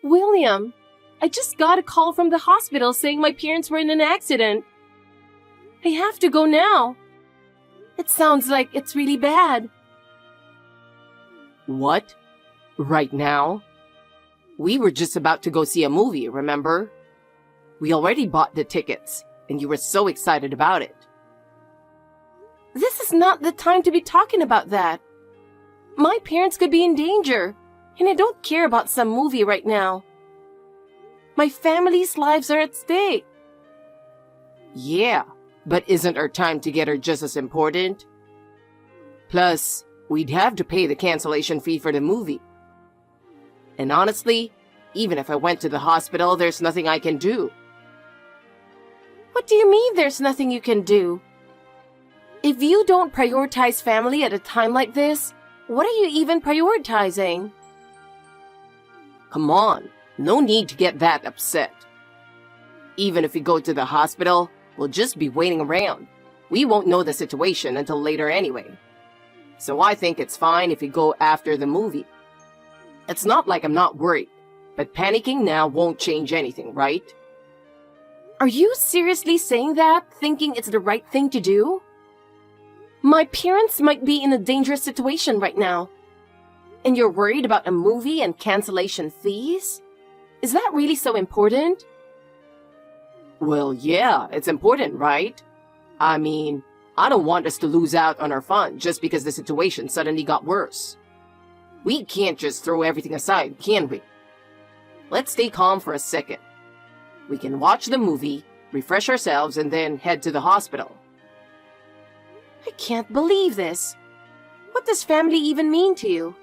William, I just got a call from the hospital saying my parents were in an accident. I have to go now. It sounds like it's really bad. What? Right now? We were just about to go see a movie, remember? We already bought the tickets, and you were so excited about it. This is not the time to be talking about that. My parents could be in danger, and I don't care about some movie right now. My family's lives are at stake. Yeah, but isn't our time together just as important? Plus, we'd have to pay the cancellation fee for the movie. And honestly, even if I went to the hospital, there's nothing I can do. What do you mean there's nothing you can do? If you don't prioritize family at a time like this, what are you even prioritizing? Come on, no need to get that upset. Even if we go to the hospital, we'll just be waiting around. We won't know the situation until later anyway. So I think it's fine if we go after the movie. It's not like I'm not worried, but panicking now won't change anything, right? Are you seriously saying that, thinking it's the right thing to do? My parents might be in a dangerous situation right now. And you're worried about a movie and cancellation fees? Is that really so important? Well, yeah, it's important, right? I mean, I don't want us to lose out on our fun just because the situation suddenly got worse. We can't just throw everything aside, can we? Let's stay calm for a second. We can watch the movie, refresh ourselves, and then head to the hospital. I can't believe this. What does family even mean to you?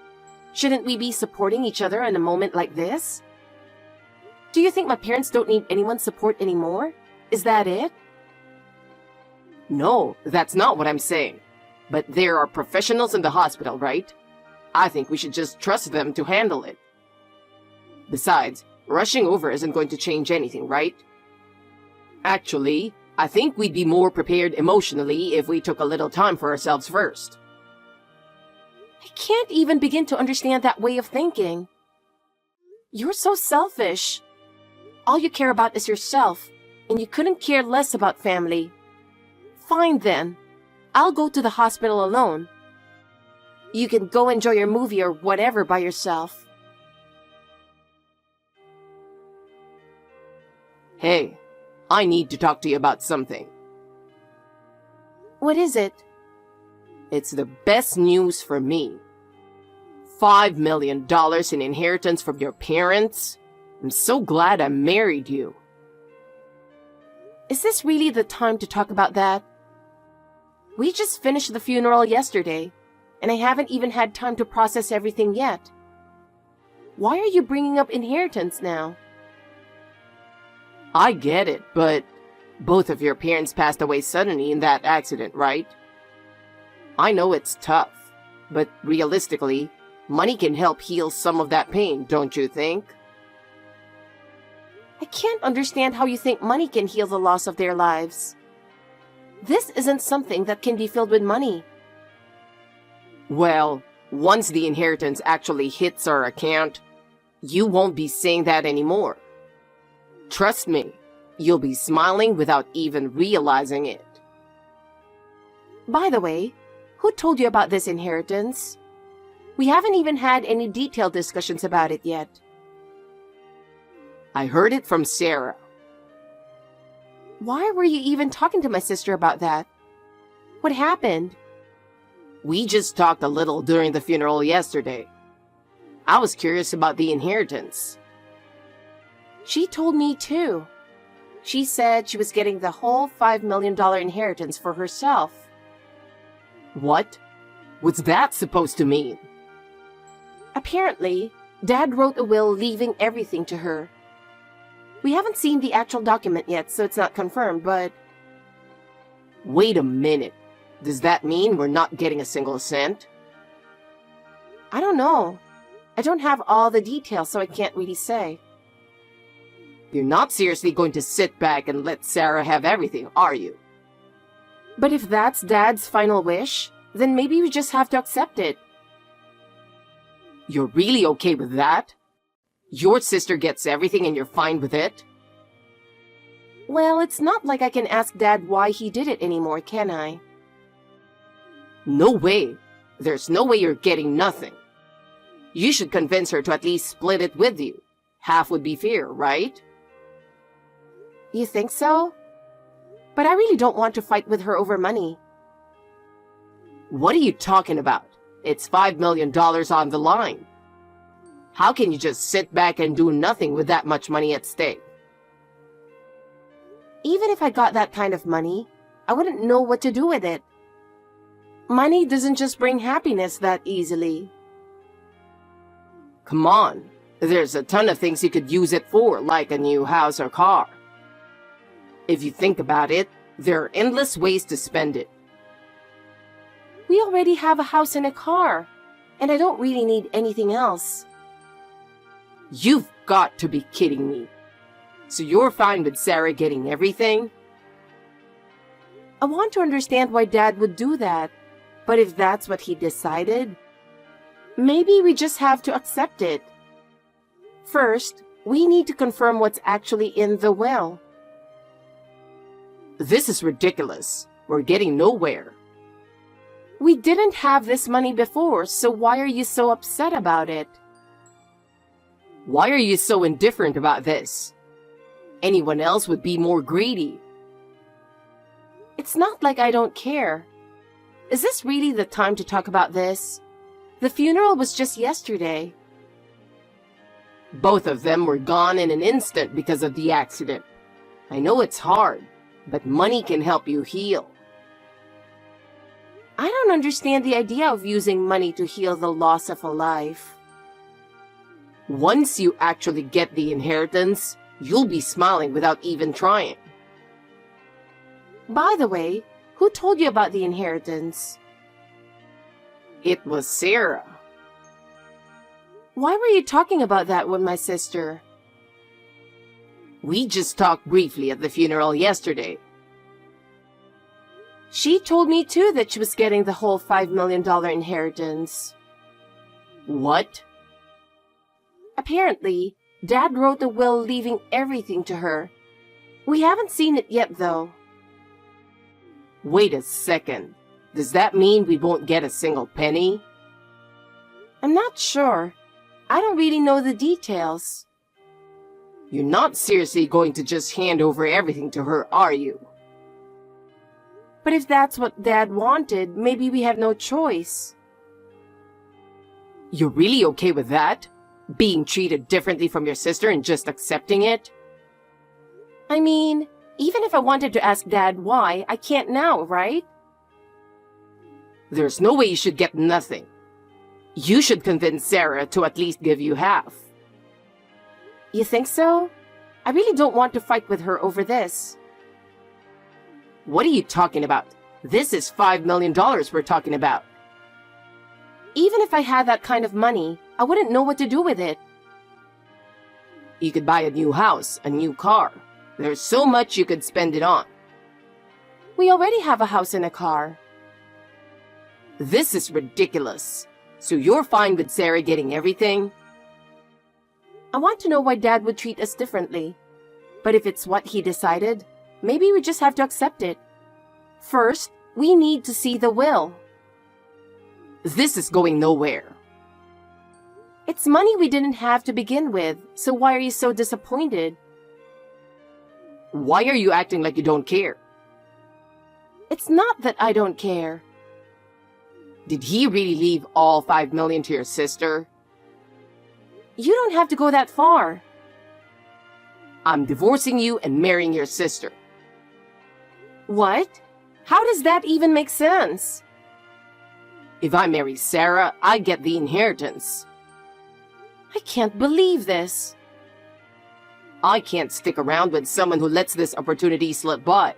Shouldn't we be supporting each other in a moment like this? Do you think my parents don't need anyone's support anymore? Is that it? No, that's not what I'm saying. But there are professionals in the hospital, right? I think we should just trust them to handle it. Besides, rushing over isn't going to change anything, right? Actually, I think we'd be more prepared emotionally if we took a little time for ourselves first. I can't even begin to understand that way of thinking. You're so selfish. All you care about is yourself, and you couldn't care less about family. Fine then. I'll go to the hospital alone. You can go enjoy your movie or whatever by yourself. Hey, I need to talk to you about something. What is it? It's the best news for me. $5 million in inheritance from your parents? I'm so glad I married you. Is this really the time to talk about that? We just finished the funeral yesterday, and I haven't even had time to process everything yet. Why are you bringing up inheritance now? I get it, but both of your parents passed away suddenly in that accident, right? I know it's tough, but realistically, money can help heal some of that pain, don't you think? I can't understand how you think money can heal the loss of their lives. This isn't something that can be filled with money. Well, once the inheritance actually hits our account, you won't be saying that anymore. Trust me, you'll be smiling without even realizing it. By the way, who told you about this inheritance? We haven't even had any detailed discussions about it yet. I heard it from Sarah. Why were you even talking to my sister about that? What happened? We just talked a little during the funeral yesterday. I was curious about the inheritance. She told me too. She said she was getting the whole $5 million inheritance for herself. What? What's that supposed to mean? Apparently, Dad wrote a will leaving everything to her. We haven't seen the actual document yet, so it's not confirmed, but... Wait a minute. Does that mean we're not getting a single cent? I don't know. I don't have all the details, so I can't really say. You're not seriously going to sit back and let Sarah have everything, are you? But if that's Dad's final wish, then maybe we just have to accept it. You're really okay with that? Your sister gets everything and you're fine with it? Well, it's not like I can ask Dad why he did it anymore, can I? No way. There's no way you're getting nothing. You should convince her to at least split it with you. Half would be fair, right? You think so? But I really don't want to fight with her over money. What are you talking about? It's $5 million on the line. How can you just sit back and do nothing with that much money at stake? Even if I got that kind of money, I wouldn't know what to do with it. Money doesn't just bring happiness that easily. Come on. There's a ton of things you could use it for, like a new house or car. If you think about it, there are endless ways to spend it. We already have a house and a car, and I don't really need anything else. You've got to be kidding me. So you're fine with Sarah getting everything? I want to understand why Dad would do that, but if that's what he decided, maybe we just have to accept it. First, we need to confirm what's actually in the will. This is ridiculous. We're getting nowhere. We didn't have this money before, so why are you so upset about it? Why are you so indifferent about this? Anyone else would be more greedy. It's not like I don't care. Is this really the time to talk about this? The funeral was just yesterday. Both of them were gone in an instant because of the accident. I know it's hard, but money can help you heal. I don't understand the idea of using money to heal the loss of a life. Once you actually get the inheritance, you'll be smiling without even trying. By the way, who told you about the inheritance? It was Sarah. Why were you talking about that with my sister? We just talked briefly at the funeral yesterday. She told me too that she was getting the whole $5 million inheritance. What? Apparently, Dad wrote a will leaving everything to her. We haven't seen it yet, though. Wait a second. Does that mean we won't get a single penny? I'm not sure. I don't really know the details. You're not seriously going to just hand over everything to her, are you? But if that's what Dad wanted, maybe we have no choice. You're really okay with that? Being treated differently from your sister and just accepting it? I mean, even if I wanted to ask Dad why, I can't now, right? There's no way you should get nothing. You should convince Sarah to at least give you half. You think so? I really don't want to fight with her over this. What are you talking about? This is $5 million we're talking about. Even if I had that kind of money, I wouldn't know what to do with it. You could buy a new house, a new car. There's so much you could spend it on. We already have a house and a car. This is ridiculous. So you're fine with Sarah getting everything? I want to know why Dad would treat us differently. But if it's what he decided, maybe we just have to accept it. First, we need to see the will. This is going nowhere. It's money we didn't have to begin with, so why are you so disappointed? Why are you acting like you don't care? It's not that I don't care. Did he really leave all $5 million to your sister? You don't have to go that far. I'm divorcing you and marrying your sister. What? How does that even make sense? If I marry Sarah, I get the inheritance. I can't believe this. I can't stick around with someone who lets this opportunity slip by.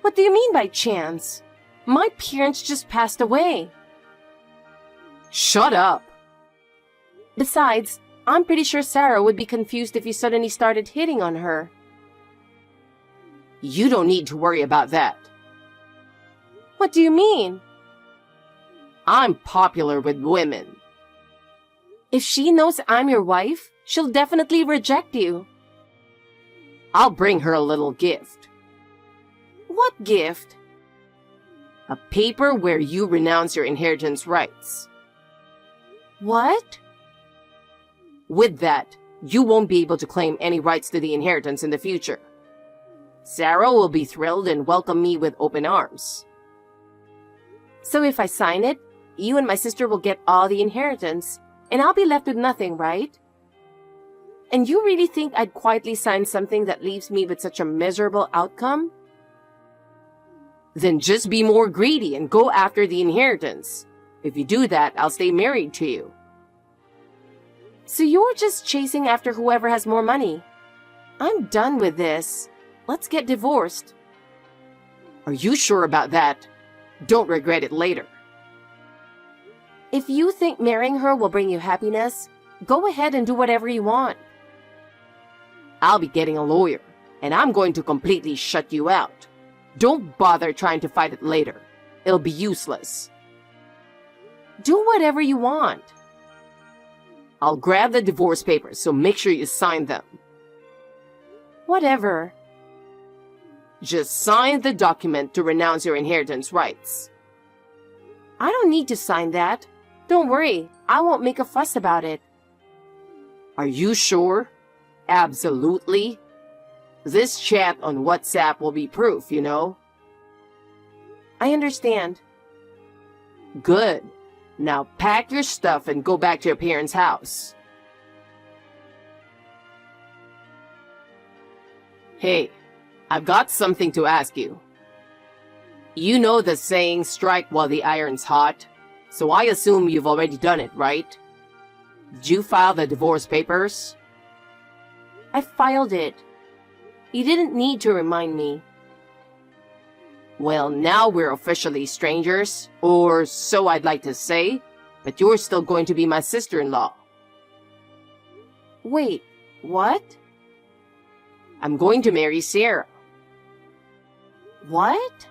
What do you mean by chance? My parents just passed away. Shut up. Besides, I'm pretty sure Sarah would be confused if you suddenly started hitting on her. You don't need to worry about that. What do you mean? I'm popular with women. If she knows I'm your wife, she'll definitely reject you. I'll bring her a little gift. What gift? A paper where you renounce your inheritance rights. What? With that, you won't be able to claim any rights to the inheritance in the future. Sarah will be thrilled and welcome me with open arms. So if I sign it, you and my sister will get all the inheritance, and I'll be left with nothing, right? And you really think I'd quietly sign something that leaves me with such a miserable outcome? Then just be more greedy and go after the inheritance. If you do that, I'll stay married to you. So you're just chasing after whoever has more money. I'm done with this. Let's get divorced. Are you sure about that? Don't regret it later. If you think marrying her will bring you happiness, go ahead and do whatever you want. I'll be getting a lawyer, and I'm going to completely shut you out. Don't bother trying to fight it later. It'll be useless. Do whatever you want. I'll grab the divorce papers, so make sure you sign them. Whatever. Just sign the document to renounce your inheritance rights. I don't need to sign that. Don't worry, I won't make a fuss about it. Are you sure? Absolutely? This chat on WhatsApp will be proof, you know? I understand. Good. Now pack your stuff and go back to your parents' house. Hey, I've got something to ask you. You know the saying, strike while the iron's hot? So I assume you've already done it, right? Did you file the divorce papers? I filed it. You didn't need to remind me. Well, now we're officially strangers, or so I'd like to say, but you're still going to be my sister-in-law. Wait, what? I'm going to marry Sarah. What?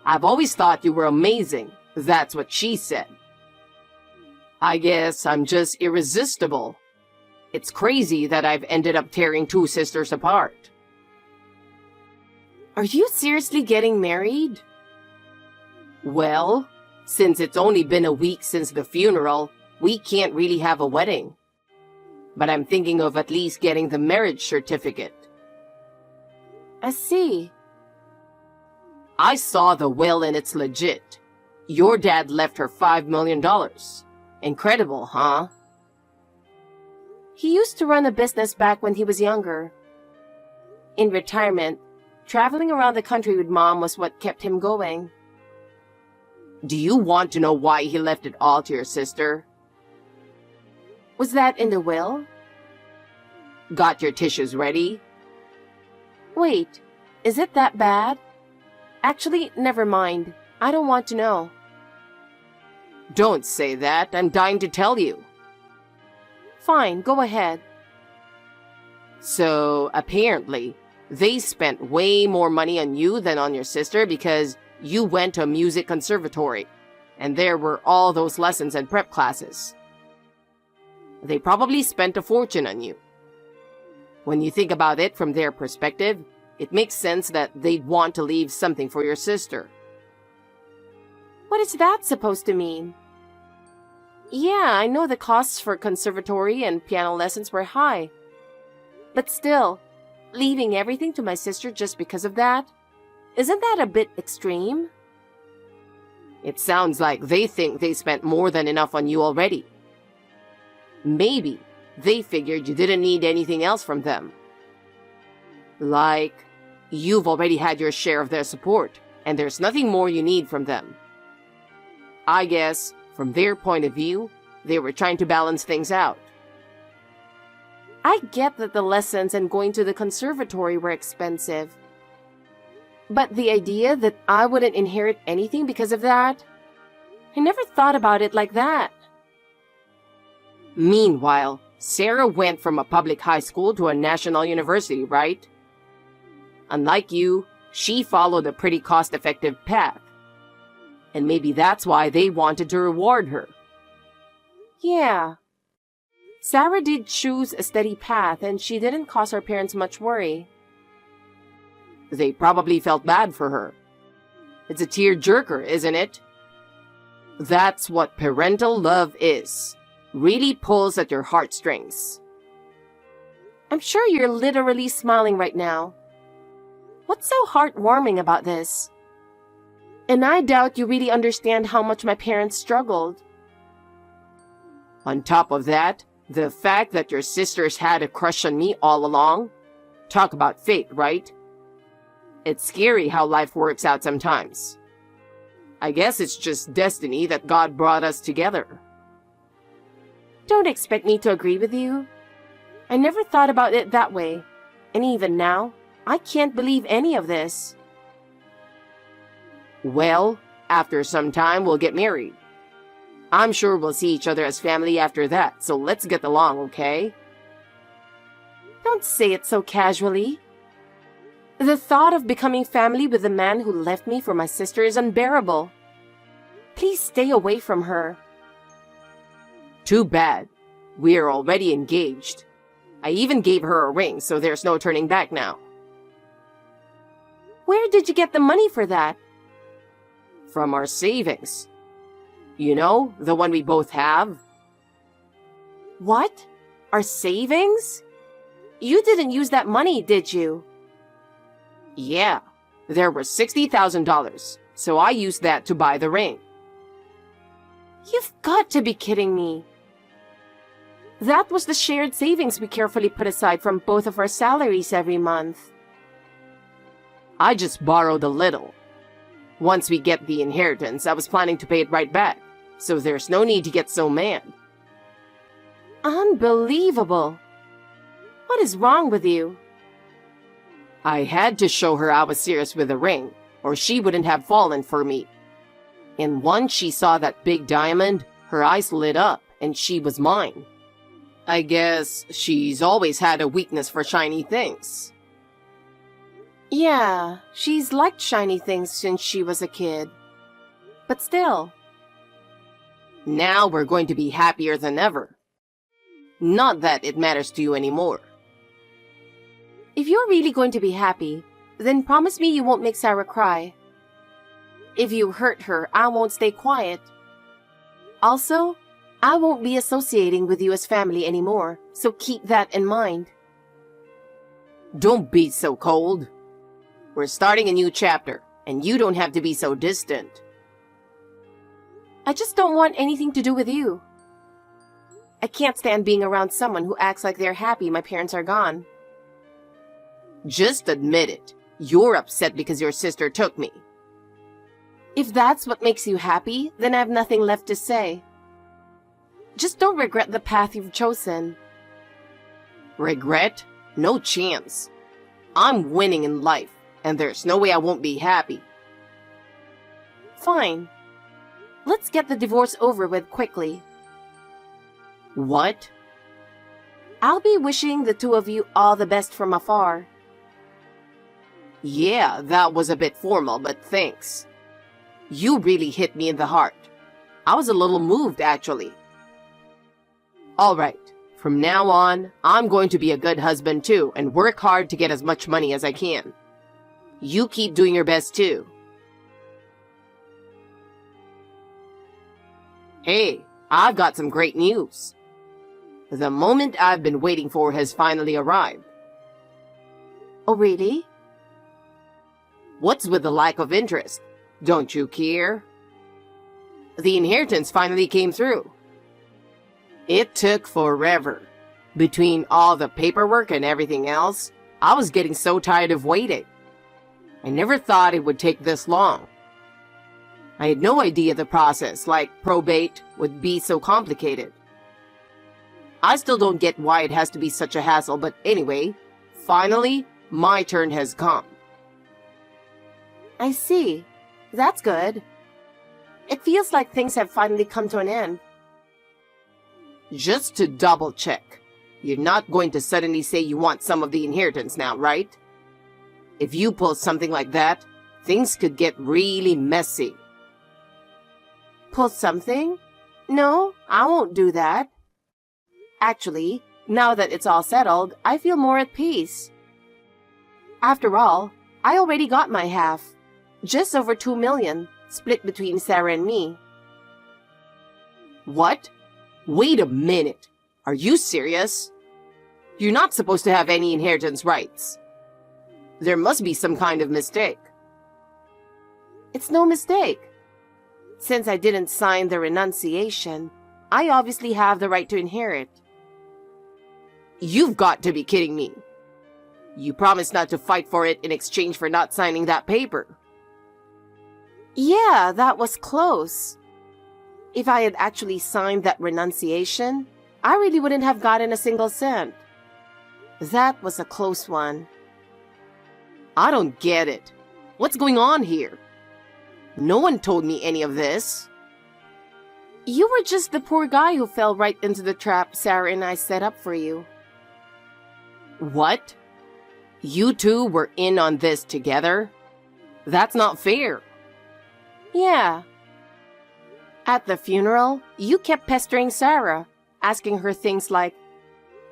I've always thought you were amazing. That's what she said. I guess I'm just irresistible. It's crazy that I've ended up tearing two sisters apart. Are you seriously getting married? Well, since it's only been a week since the funeral, we can't really have a wedding. But I'm thinking of at least getting the marriage certificate. I see. I saw the will and it's legit. Your dad left her $5 million. Incredible, huh? He used to run a business back when he was younger. In retirement, traveling around the country with Mom was what kept him going. Do you want to know why he left it all to your sister? Was that in the will? Got your tissues ready? Wait, is it that bad? Actually, never mind. I don't want to know. Don't say that. I'm dying to tell you. Fine, go ahead. So, apparently, they spent way more money on you than on your sister because you went to a music conservatory, and there were all those lessons and prep classes. They probably spent a fortune on you. When you think about it from their perspective, it makes sense that they'd want to leave something for your sister. What is that supposed to mean? Yeah, I know the costs for conservatory and piano lessons were high. But still, leaving everything to my sister just because of that? Isn't that a bit extreme? It sounds like they think they spent more than enough on you already. Maybe they figured you didn't need anything else from them. Like, you've already had your share of their support, and there's nothing more you need from them. I guess, from their point of view, they were trying to balance things out. I get that the lessons and going to the conservatory were expensive. But the idea that I wouldn't inherit anything because of that? I never thought about it like that. Meanwhile, Sarah went from a public high school to a national university, right? Unlike you, she followed a pretty cost-effective path. And maybe that's why they wanted to reward her. Yeah. Sarah did choose a steady path and she didn't cause her parents much worry. They probably felt bad for her. It's a tear-jerker, isn't it? That's what parental love is. Really pulls at your heartstrings. I'm sure you're literally smiling right now. What's so heartwarming about this? And I doubt you really understand how much my parents struggled. On top of that, the fact that your sisters had a crush on me all along. Talk about fate, right? It's scary how life works out sometimes. I guess it's just destiny that God brought us together. Don't expect me to agree with you. I never thought about it that way. And even now, I can't believe any of this. Well, after some time, we'll get married. I'm sure we'll see each other as family after that, so let's get along, okay? Don't say it so casually. The thought of becoming family with the man who left me for my sister is unbearable. Please stay away from her. Too bad. We're already engaged. I even gave her a ring, so there's no turning back now. Where did you get the money for that? From our savings. You know, the one we both have. What? Our savings? You didn't use that money, did you? Yeah, there was $60,000, so I used that to buy the ring. You've got to be kidding me. That was the shared savings we carefully put aside from both of our salaries every month. I just borrowed a little. Once we get the inheritance, I was planning to pay it right back, so there's no need to get so mad. Unbelievable. What is wrong with you? I had to show her I was serious with the ring, or she wouldn't have fallen for me. And once she saw that big diamond, her eyes lit up, and she was mine. I guess she's always had a weakness for shiny things. Yeah, she's liked shiny things since she was a kid. But still. Now we're going to be happier than ever. Not that it matters to you anymore. If you're really going to be happy, then promise me you won't make Sarah cry. If you hurt her, I won't stay quiet. Also, I won't be associating with you as family anymore, so keep that in mind. Don't be so cold. We're starting a new chapter, and you don't have to be so distant. I just don't want anything to do with you. I can't stand being around someone who acts like they're happy my parents are gone. Just admit it. You're upset because your sister took me. If that's what makes you happy, then I have nothing left to say. Just don't regret the path you've chosen. Regret? No chance. I'm winning in life, and there's no way I won't be happy. Fine. Let's get the divorce over with quickly. What? I'll be wishing the two of you all the best from afar. Yeah, that was a bit formal, but thanks. You really hit me in the heart. I was a little moved, actually. All right, from now on, I'm going to be a good husband too and work hard to get as much money as I can. You keep doing your best too. Hey, I've got some great news. The moment I've been waiting for has finally arrived. Oh, really? What's with the lack of interest? Don't you care? The inheritance finally came through. It took forever. Between all the paperwork and everything else, I was getting so tired of waiting. I never thought it would take this long. I had no idea the process, like probate, would be so complicated. I still don't get why it has to be such a hassle, but anyway, finally, my turn has come. I see. That's good. It feels like things have finally come to an end. Just to double check, you're not going to suddenly say you want some of the inheritance now, right? If you pull something like that, things could get really messy. Pull something? No, I won't do that. Actually, now that it's all settled, I feel more at peace. After all, I already got my half. Just over 2 million, split between Sarah and me. What? Wait a minute. Are you serious? You're not supposed to have any inheritance rights. There must be some kind of mistake. It's no mistake. Since I didn't sign the renunciation, I obviously have the right to inherit. You've got to be kidding me. You promised not to fight for it in exchange for not signing that paper. Yeah, that was close. If I had actually signed that renunciation, I really wouldn't have gotten a single cent. That was a close one. I don't get it. What's going on here? No one told me any of this. You were just the poor guy who fell right into the trap Sarah and I set up for you. What? You two were in on this together? That's not fair. Yeah. At the funeral, you kept pestering Sarah, asking her things like,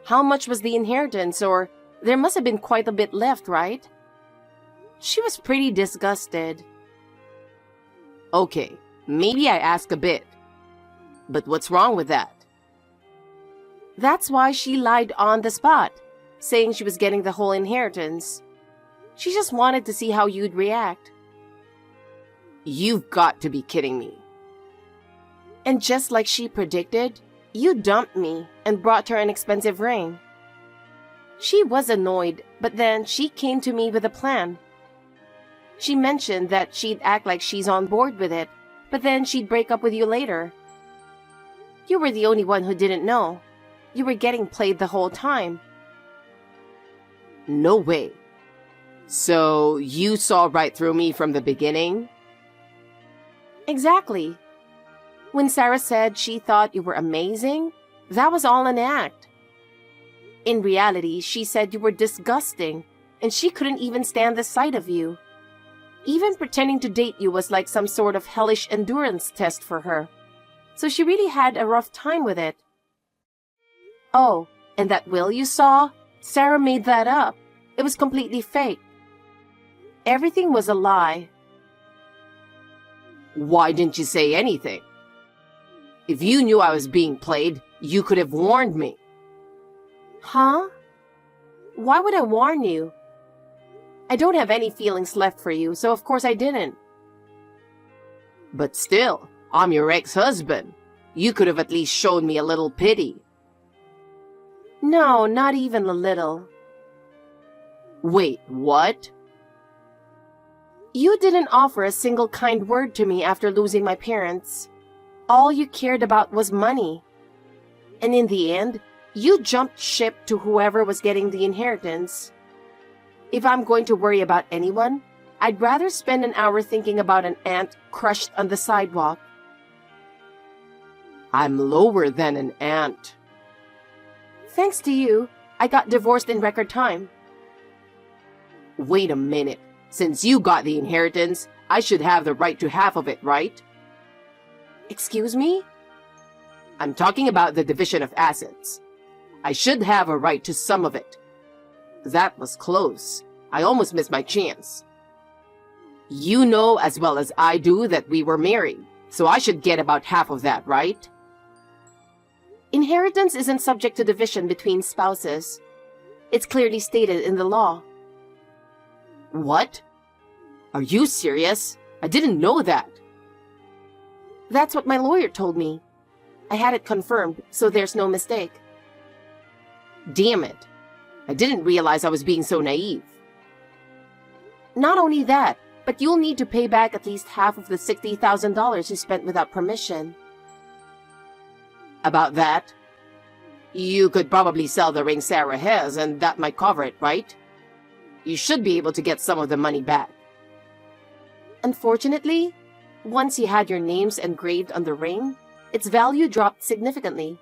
how much was the inheritance, or there must have been quite a bit left, right? She was pretty disgusted. Okay, maybe I ask a bit. But what's wrong with that? That's why she lied on the spot, saying she was getting the whole inheritance. She just wanted to see how you'd react. You've got to be kidding me. And just like she predicted, you dumped me and brought her an expensive ring. She was annoyed, but then she came to me with a plan. She mentioned that she'd act like she's on board with it, but then she'd break up with you later. You were the only one who didn't know. You were getting played the whole time. No way. So you saw right through me from the beginning? Exactly. When Sarah said she thought you were amazing, that was all an act. In reality, she said you were disgusting, and she couldn't even stand the sight of you. Even pretending to date you was like some sort of hellish endurance test for her. So she really had a rough time with it. Oh, and that will you saw? Sarah made that up. It was completely fake. Everything was a lie. Why didn't you say anything? If you knew I was being played, you could have warned me. Huh? Why would I warn you? I don't have any feelings left for you, so of course I didn't. But still, I'm your ex-husband. You could have at least shown me a little pity. No, not even a little. Wait, what? You didn't offer a single kind word to me after losing my parents. All you cared about was money. And in the end, you jumped ship to whoever was getting the inheritance. If I'm going to worry about anyone, I'd rather spend an hour thinking about an ant crushed on the sidewalk. I'm lower than an ant. Thanks to you, I got divorced in record time. Wait a minute. Since you got the inheritance, I should have the right to half of it, right? Excuse me? I'm talking about the division of assets. I should have a right to some of it. That was close. I almost missed my chance. You know as well as I do that we were married, so I should get about half of that, right? Inheritance isn't subject to division between spouses. It's clearly stated in the law. What? Are you serious? I didn't know that. That's what my lawyer told me. I had it confirmed, so there's no mistake. Damn it. I didn't realize I was being so naive. Not only that, but you'll need to pay back at least half of the $60,000 you spent without permission. About that? You could probably sell the ring Sarah has, and that might cover it, right? You should be able to get some of the money back. Unfortunately, once you had your names engraved on the ring, its value dropped significantly.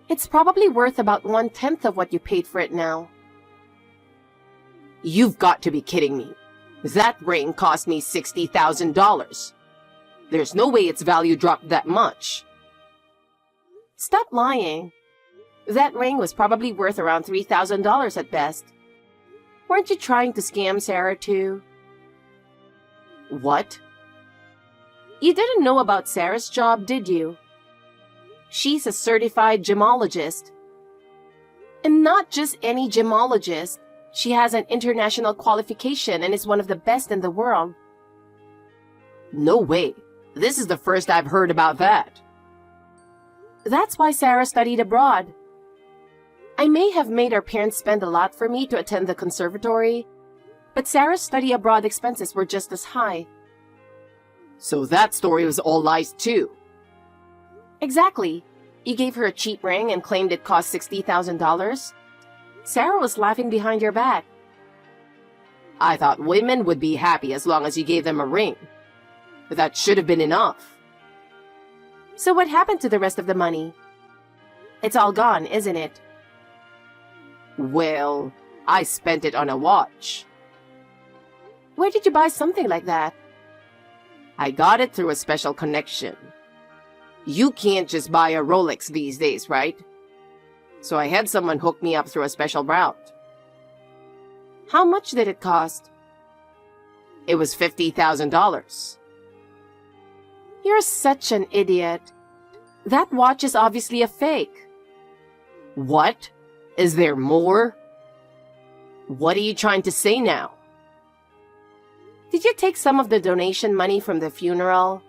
It's probably worth about 1/10 of what you paid for it now. You've got to be kidding me. That ring cost me $60,000. There's no way its value dropped that much. Stop lying. That ring was probably worth around $3,000 at best. Weren't you trying to scam Sarah too? What? You didn't know about Sarah's job, did you? She's a certified gemologist. And not just any gemologist. She has an international qualification and is one of the best in the world. No way. This is the first I've heard about that. That's why Sarah studied abroad. I may have made our parents spend a lot for me to attend the conservatory, but Sarah's study abroad expenses were just as high. So that story was all lies too. Exactly. You gave her a cheap ring and claimed it cost $60,000. Sarah was laughing behind your back. I thought women would be happy as long as you gave them a ring. But that should have been enough. So what happened to the rest of the money? It's all gone, isn't it? Well, I spent it on a watch. Where did you buy something like that? I got it through a special connection. You can't just buy a Rolex these days, right? So I had someone hook me up through a special route. How much did it cost? It was $50,000. You're such an idiot. That watch is obviously a fake. What? Is there more? What are you trying to say now? Did you take some of the donation money from the funeral?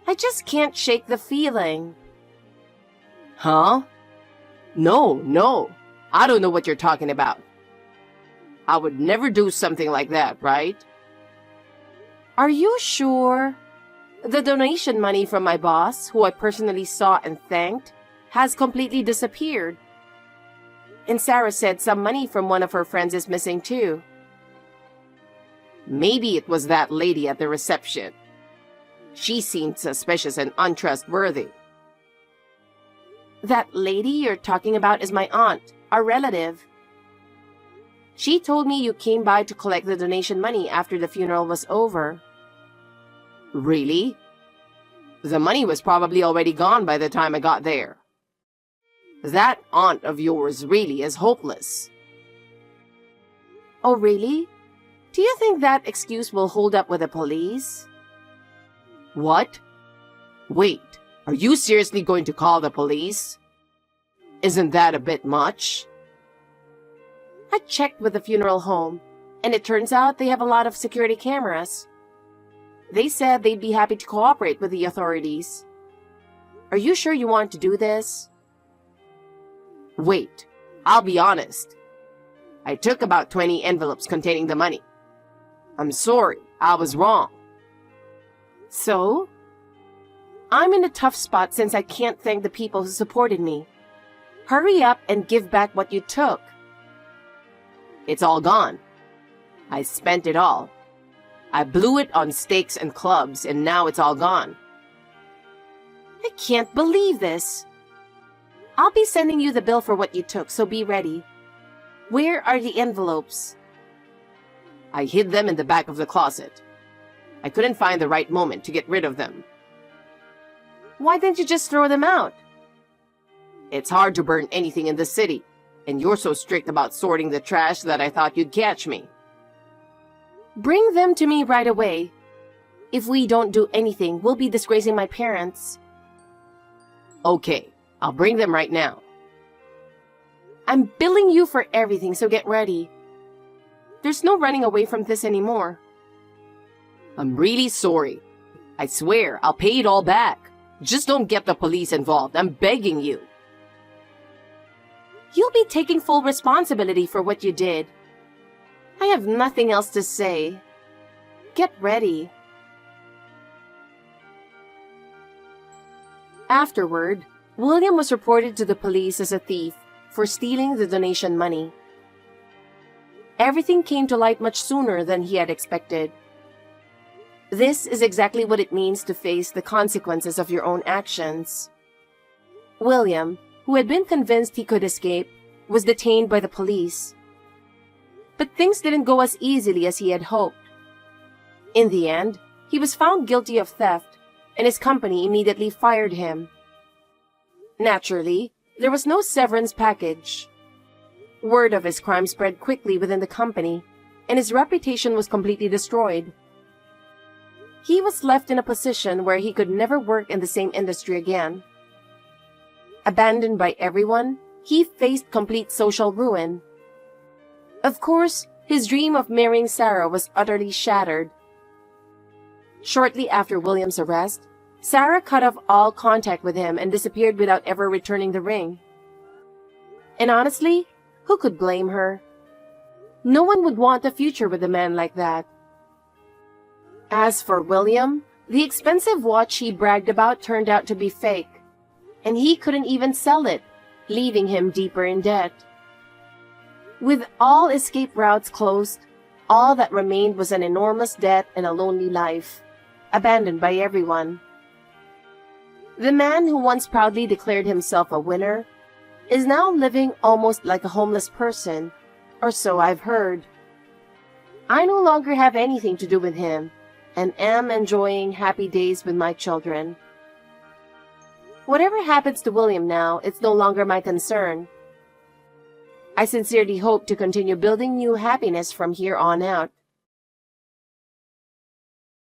I just can't shake the feeling. Huh? No. I don't know what you're talking about. I would never do something like that, right? Are you sure? The donation money from my boss, who I personally saw and thanked, has completely disappeared. And Sarah said some money from one of her friends is missing too. Maybe it was that lady at the reception. She seemed suspicious and untrustworthy. That lady you're talking about is my aunt, our relative. She told me you came by to collect the donation money after the funeral was over. Really? The money was probably already gone by the time I got there. That aunt of yours really is hopeless. Oh, really? Do you think that excuse will hold up with the police? What? Wait, are you seriously going to call the police? Isn't that a bit much? I checked with the funeral home, and it turns out they have a lot of security cameras. They said they'd be happy to cooperate with the authorities. Are you sure you want to do this? Wait, I'll be honest. I took about 20 envelopes containing the money. I'm sorry, I was wrong. So? I'm in a tough spot since I can't thank the people who supported me. Hurry up and give back what you took. It's all gone. I spent it all. I blew it on steaks and clubs, and now it's all gone. I can't believe this. I'll be sending you the bill for what you took, so be ready. Where are the envelopes? I hid them in the back of the closet. I couldn't find the right moment to get rid of them. Why didn't you just throw them out? It's hard to burn anything in the city, and you're so strict about sorting the trash that I thought you'd catch me. Bring them to me right away. If we don't do anything, we'll be disgracing my parents. Okay, I'll bring them right now. I'm billing you for everything, so get ready. There's no running away from this anymore. I'm really sorry. I swear, I'll pay it all back. Just don't get the police involved. I'm begging you. You'll be taking full responsibility for what you did. I have nothing else to say. Get ready. Afterward, William was reported to the police as a thief for stealing the donation money. Everything came to light much sooner than he had expected. This is exactly what it means to face the consequences of your own actions. William, who had been convinced he could escape, was detained by the police. But things didn't go as easily as he had hoped. In the end, he was found guilty of theft, and his company immediately fired him. Naturally, there was no severance package. Word of his crime spread quickly within the company, and his reputation was completely destroyed. He was left in a position where he could never work in the same industry again. Abandoned by everyone, he faced complete social ruin. Of course, his dream of marrying Sarah was utterly shattered. Shortly after William's arrest, Sarah cut off all contact with him and disappeared without ever returning the ring. And honestly, who could blame her? No one would want a future with a man like that. As for William, the expensive watch he bragged about turned out to be fake, and he couldn't even sell it, leaving him deeper in debt. With all escape routes closed, all that remained was an enormous debt and a lonely life, abandoned by everyone. The man who once proudly declared himself a winner is now living almost like a homeless person, or so I've heard. I no longer have anything to do with him, and am enjoying happy days with my children. Whatever happens to William now, it's no longer my concern. I sincerely hope to continue building new happiness from here on out.